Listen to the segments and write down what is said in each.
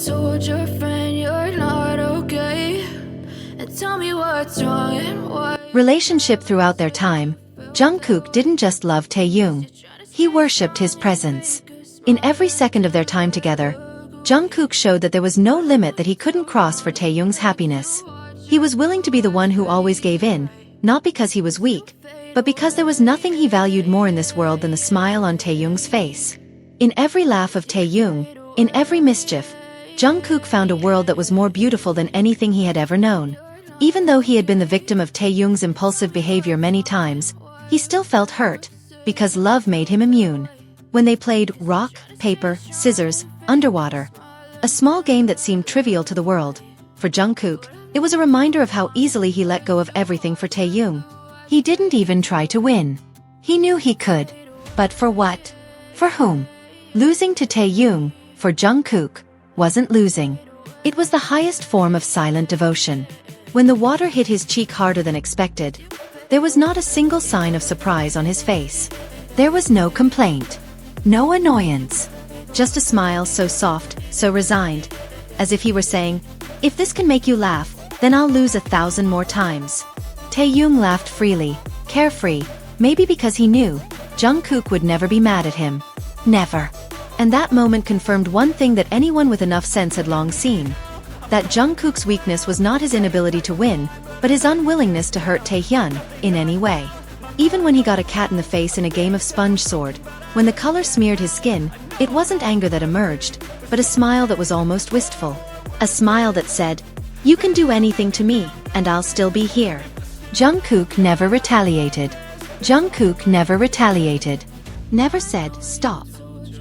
told your friend you're not okay, and tell me what's wrong and why. Relationship throughout their time, Jungkook didn't just love Taehyung. He worshipped his presence. In every second of their time together, Jungkook showed that there was no limit that he couldn't cross for Taehyung's happiness. He was willing to be the one who always gave in, not because he was weak, but because there was nothing he valued more in this world than the smile on Taehyung's face. In every laugh of Taehyung, in every mischief, Jungkook found a world that was more beautiful than anything he had ever known. Even though he had been the victim of Taehyung's impulsive behavior many times, he still felt hurt, because love made him immune. When they played rock, paper, scissors, underwater, a small game that seemed trivial to the world, for Jungkook, it was a reminder of how easily he let go of everything for Taehyung. He didn't even try to win. He knew he could. But for what? For whom? Losing to Taehyung, for Jungkook, wasn't losing. It was the highest form of silent devotion. When the water hit his cheek harder than expected, there was not a single sign of surprise on his face. There was no complaint. No annoyance. Just a smile so soft, so resigned, as if he were saying, "If this can make you laugh, then I'll lose 1,000 more times." Taehyung laughed freely, carefree, maybe because he knew Jungkook would never be mad at him. Never. And that moment confirmed one thing that anyone with enough sense had long seen. That Jungkook's weakness was not his inability to win, but his unwillingness to hurt Taehyung in any way. Even when he got a cat in the face in a game of sponge sword, when the color smeared his skin, it wasn't anger that emerged, but a smile that was almost wistful. A smile that said, "You can do anything to me, and I'll still be here." Jungkook never retaliated. Jungkook never retaliated. Never said, "Stop."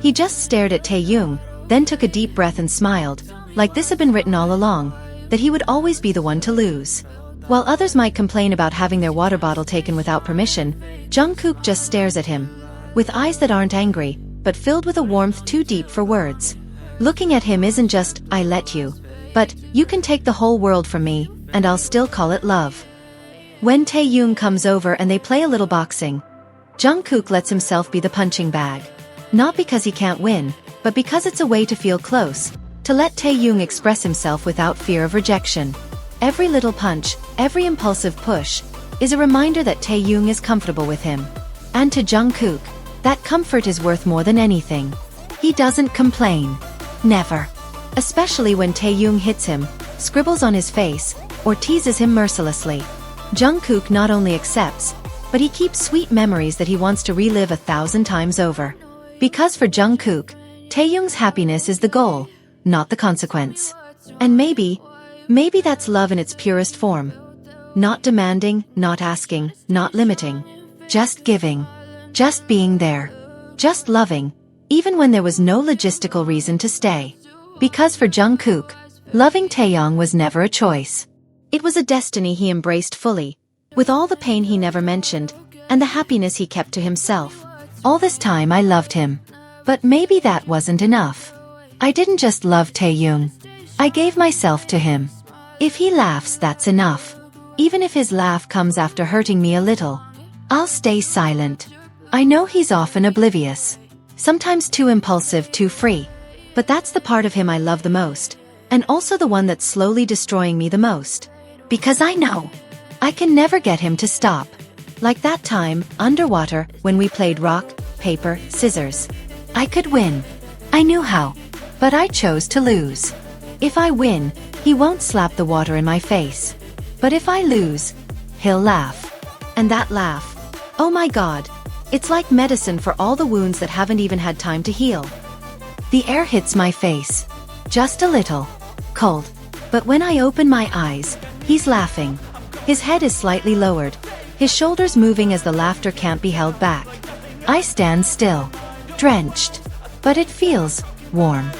He just stared at Taehyung, then took a deep breath and smiled, like this had been written all along, that he would always be the one to lose. While others might complain about having their water bottle taken without permission, Jungkook just stares at him, with eyes that aren't angry, but filled with a warmth too deep for words. Looking at him isn't just, "I let you," but, "You can take the whole world from me, and I'll still call it love." When Taehyung comes over and they play a little boxing, Jungkook lets himself be the punching bag. Not because he can't win, but because it's a way to feel close, to let Taehyung express himself without fear of rejection. Every little punch, every impulsive push, is a reminder that Taehyung is comfortable with him. And to Jungkook, that comfort is worth more than anything. He doesn't complain. Never. Especially when Taehyung hits him, scribbles on his face, or teases him mercilessly. Jungkook not only accepts, but he keeps sweet memories that he wants to relive 1,000 times over. Because for Jungkook, Taehyung's happiness is the goal, not the consequence. And maybe that's love in its purest form. Not demanding, not asking, not limiting. Just giving. Just being there. Just loving, even when there was no logistical reason to stay. Because for Jungkook, loving Taehyung was never a choice. It was a destiny he embraced fully, with all the pain he never mentioned, and the happiness he kept to himself. All this time I loved him. But maybe that wasn't enough. I didn't just love Taehyung. I gave myself to him. If he laughs, that's enough. Even if his laugh comes after hurting me a little, I'll stay silent. I know he's often oblivious. Sometimes too impulsive, too free. But that's the part of him I love the most, and also the one that's slowly destroying me the most. Because I know I can never get him to stop. Like that time, underwater, when we played rock, paper, scissors. I could win. I knew how. But I chose to lose. If I win, he won't slap the water in my face. But if I lose, he'll laugh. And that laugh, oh my God, it's like medicine for all the wounds that haven't even had time to heal. The air hits my face. Just a little. Cold. But when I open my eyes, he's laughing. His head is slightly lowered. His shoulders moving as the laughter can't be held back. I stand still. Drenched. But it feels warm.